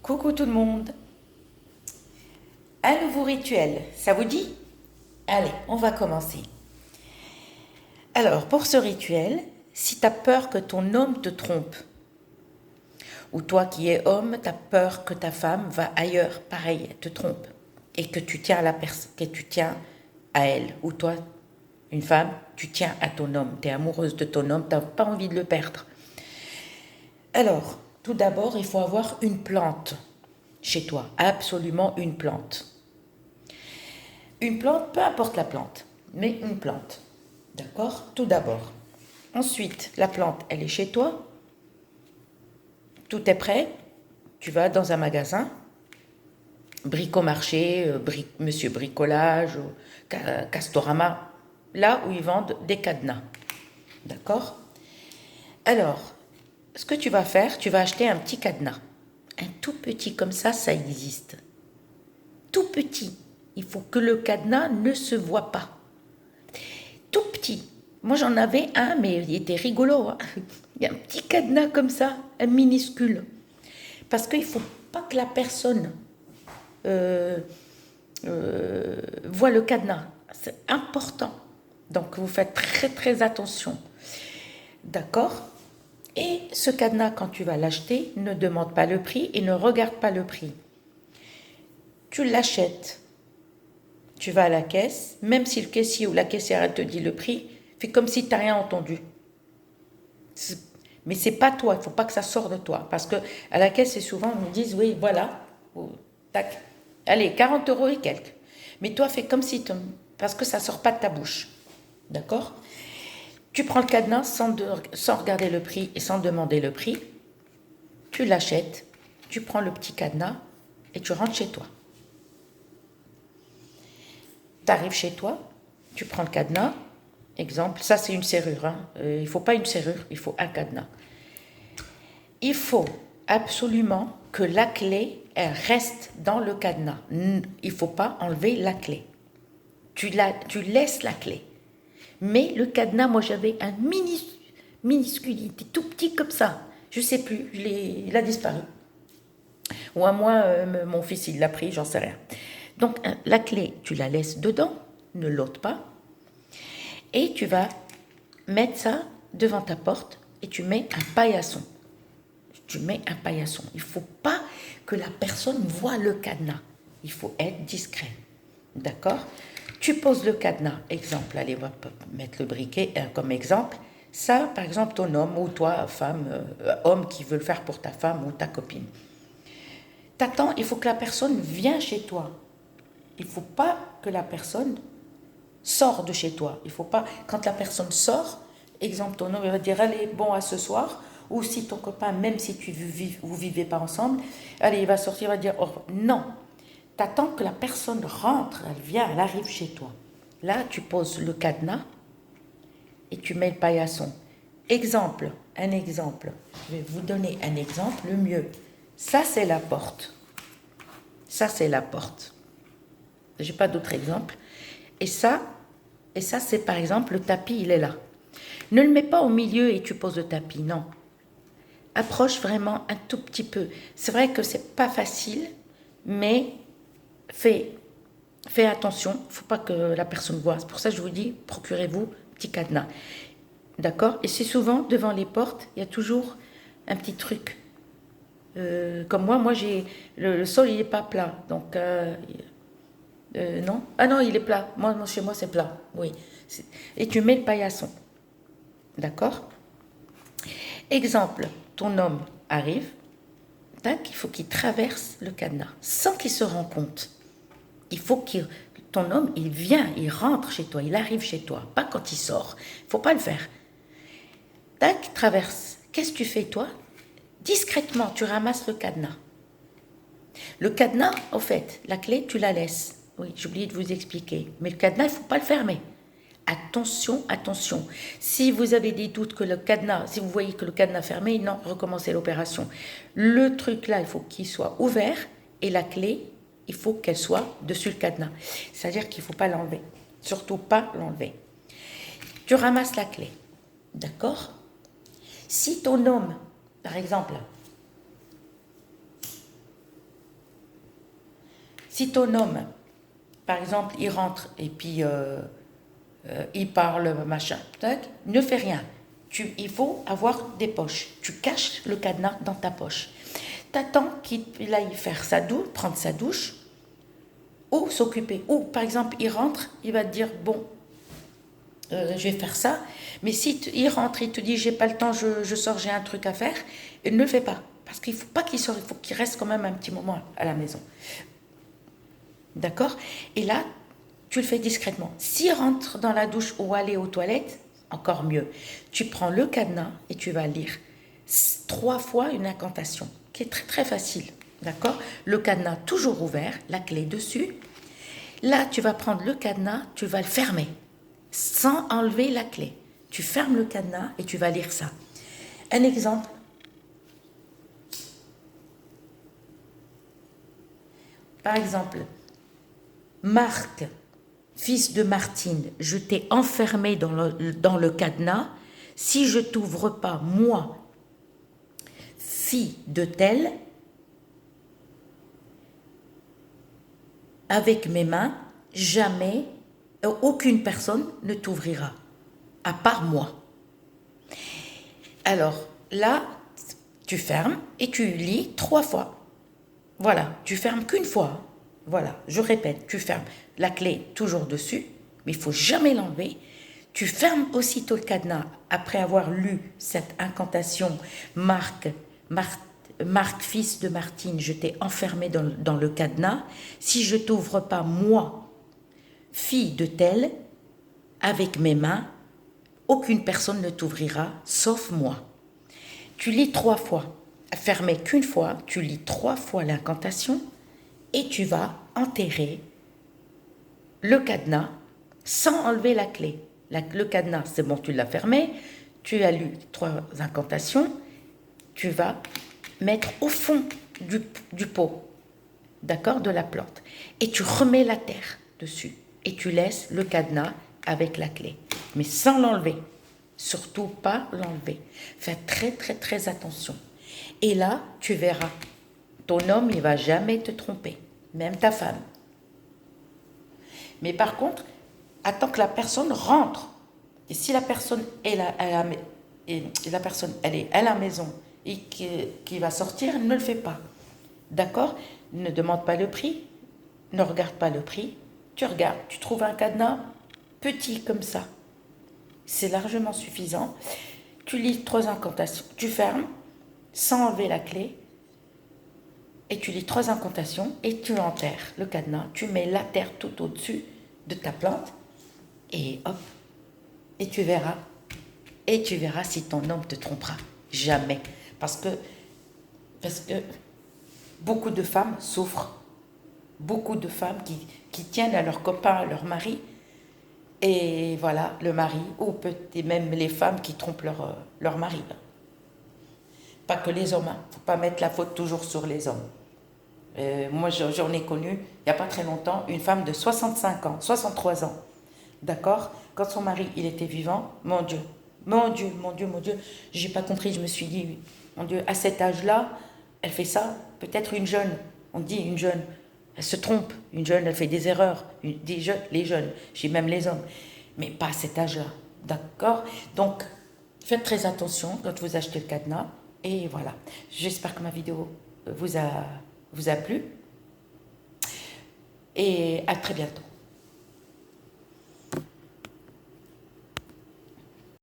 Coucou tout le monde. Un nouveau rituel, ça vous dit? Allez, on va commencer. Alors, pour ce rituel, si tu as peur que ton homme te trompe, ou toi qui es homme, tu as peur que ta femme va ailleurs, pareil, elle te trompe, et que tu tiens à la personne, que tu tiens à elle, ou toi, une femme, tu tiens à ton homme, tu es amoureuse de ton homme, tu n'as pas envie de le perdre. Alors, tout d'abord, il faut avoir une plante chez toi, absolument une plante. Une plante, peu importe la plante, mais une plante. D'accord? Tout d'abord. Ensuite, la plante, elle est chez toi. Tout est prêt. Tu vas dans un magasin, Bricomarché, Monsieur Bricolage, Castorama, là où ils vendent des cadenas. D'accord? Alors, ce que tu vas faire, tu vas acheter un petit cadenas. Un tout petit comme ça existe. Tout petit. Il faut que le cadenas ne se voit pas. Tout petit. Moi j'en avais un, mais il était rigolo. Hein. Il y a un petit cadenas comme ça, un minuscule. Parce qu'il ne faut pas que la personne euh, voit le cadenas. C'est important. Donc vous faites très très attention. D'accord? Et ce cadenas, quand tu vas l'acheter, ne demande pas le prix et ne regarde pas le prix. Tu l'achètes. Tu vas à la caisse, même si le caissier ou la caissière te dit le prix, fais comme si tu n'as rien entendu. Mais c'est pas toi, il ne faut pas que ça sorte de toi. Parce que à la caisse, c'est souvent, ils nous disent, oui, voilà, tac, allez, 40 euros et quelques. Mais toi, fais comme si, parce que ça ne sort pas de ta bouche. D'accord? Tu prends le cadenas sans regarder le prix et sans demander le prix. Tu l'achètes, tu prends le petit cadenas et tu rentres chez toi. Tu arrives chez toi, tu prends le cadenas. Exemple, ça c'est une serrure. Hein. Il ne faut pas une serrure, il faut un cadenas. Il faut absolument que la clé elle reste dans le cadenas. Il ne faut pas enlever la clé. Tu laisses la clé. Mais le cadenas, moi j'avais un minuscule, il était tout petit comme ça. Je ne sais plus, il a disparu. Ou à moi, mon fils il l'a pris, j'en sais rien. Donc la clé, tu la laisses dedans, ne l'ôte pas. Et tu vas mettre ça devant ta porte et tu mets un paillasson. Tu mets un paillasson. Il ne faut pas que la personne voie le cadenas. Il faut être discret. D'accord? Tu poses le cadenas. Exemple, allez, on va mettre le briquet comme exemple. Ça, par exemple, ton homme ou toi, femme, homme qui veut le faire pour ta femme ou ta copine. T'attends, il faut que la personne vienne chez toi. Il ne faut pas que la personne sort de chez toi. Il faut pas, quand la personne sort, exemple, ton homme il va dire allez, bon, à ce soir, ou si ton copain, même si vous vivez pas ensemble, allez, il va sortir, il va dire oh, non. T'attends que la personne rentre, elle vient, elle arrive chez toi. Là, tu poses le cadenas et tu mets le paillasson. Exemple, un exemple. Je vais vous donner un exemple, le mieux. Ça, c'est la porte. Ça, c'est la porte. J'ai pas d'autre exemple. Et ça, c'est par exemple, le tapis, il est là. Ne le mets pas au milieu et tu poses le tapis, non. Approche vraiment un tout petit peu. C'est vrai que c'est pas facile, mais fais attention. Il ne faut pas que la personne voie. C'est pour ça que je vous dis, procurez-vous un petit cadenas. D'accord? Et c'est souvent, devant les portes, il y a toujours un petit truc. Comme moi j'ai le sol, il n'est pas plat. Donc, non. Ah non, il est plat. Moi, chez moi, c'est plat. Oui. Et tu mets le paillasson. D'accord? Exemple, ton homme arrive, tac, il faut qu'il traverse le cadenas sans qu'il se rende compte. Il faut que ton homme, il vient, il rentre chez toi, il arrive chez toi, pas quand il sort. Il ne faut pas le faire. Tac, traverse. Qu'est-ce que tu fais, toi? Discrètement, tu ramasses le cadenas. Le cadenas, au fait, la clé, tu la laisses. Oui, j'ai oublié de vous expliquer. Mais le cadenas, il ne faut pas le fermer. Attention, attention. Si vous avez des doutes que le cadenas, si vous voyez que le cadenas est fermé, non, recommencez l'opération. Le truc là, il faut qu'il soit ouvert et la clé, il faut qu'elle soit dessus le cadenas. C'est-à-dire qu'il ne faut pas l'enlever. Surtout pas l'enlever. Tu ramasses la clé. D'accord? Si ton homme, par exemple, Si ton homme, par exemple, il rentre et puis il parle, machin, tac, ne fais rien. Il faut avoir des poches. Tu caches le cadenas dans ta poche. T'attends qu'il aille faire sa douche, prendre sa douche, ou s'occuper. Ou, par exemple, il rentre, il va te dire, bon, je vais faire ça. Mais si il rentre, il te dit, j'ai pas le temps, je sors, j'ai un truc à faire, ne le fais pas. Parce qu'il ne faut pas qu'il sorte, il faut qu'il reste quand même un petit moment à la maison. D'accord? Et là, tu le fais discrètement. S'il rentre dans la douche ou aller aux toilettes, encore mieux. Tu prends le cadenas et tu vas lire 3 fois une incantation, qui est très très facile. D'accord? Le cadenas toujours ouvert, la clé dessus. Là, tu vas prendre le cadenas, tu vas le fermer, sans enlever la clé. Tu fermes le cadenas et tu vas lire ça. Un exemple. Par exemple, Marc, fils de Martine, je t'ai enfermé dans le cadenas. Si je t'ouvre pas, moi, fille de telle, avec mes mains, jamais, aucune personne ne t'ouvrira, à part moi. Alors là, tu fermes et tu lis 3 fois. Voilà, tu fermes qu'une fois. Voilà, je répète, tu fermes la clé toujours dessus, mais il ne faut jamais l'enlever. Tu fermes aussitôt le cadenas après avoir lu cette incantation. Marc, fils de Martine, je t'ai enfermé dans le cadenas. Si je t'ouvre pas, moi, fille de telle, avec mes mains, aucune personne ne t'ouvrira, sauf moi. Tu lis 3 fois. Fermé qu'une fois, tu lis 3 fois l'incantation et tu vas enterrer le cadenas sans enlever la clé. Le cadenas, c'est bon, tu l'as fermé, tu as lu 3 incantations, tu vas mettre au fond du pot, d'accord, de la plante, et tu remets la terre dessus et tu laisses le cadenas avec la clé, mais sans l'enlever. Surtout pas l'enlever. Fais très très très attention. Et là, tu verras, ton homme, il va jamais te tromper, même ta femme. Mais par contre, attends que la personne rentre. Et si la personne est à la maison et qui va sortir, ne le fais pas. D'accord? Ne demande pas le prix, ne regarde pas le prix. Tu regardes, tu trouves un cadenas petit comme ça. C'est largement suffisant. Tu lis 3 incantations, tu fermes sans enlever la clé et tu lis 3 incantations et tu enterres le cadenas. Tu mets la terre tout au-dessus de ta plante et hop, et tu verras si ton homme te trompera. Jamais. Parce que beaucoup de femmes souffrent. Beaucoup de femmes qui tiennent à leur copain, à leur mari. Et voilà, le mari, ou peut-être même les femmes qui trompent leur mari. Pas que les hommes, hein. Faut pas mettre la faute toujours sur les hommes. Moi, j'en ai connu, il n'y a pas très longtemps, une femme de 65 ans, 63 ans. D'accord? Quand son mari, il était vivant, mon Dieu, j'ai pas compris, je me suis dit, mon Dieu, à cet âge-là, elle fait ça, peut-être une jeune, on dit une jeune, elle se trompe, une jeune, elle fait des erreurs, les jeunes, j'ai même les hommes, mais pas à cet âge-là, d'accord? Donc, faites très attention quand vous achetez le cadenas, et voilà. J'espère que ma vidéo vous a plu, et à très bientôt.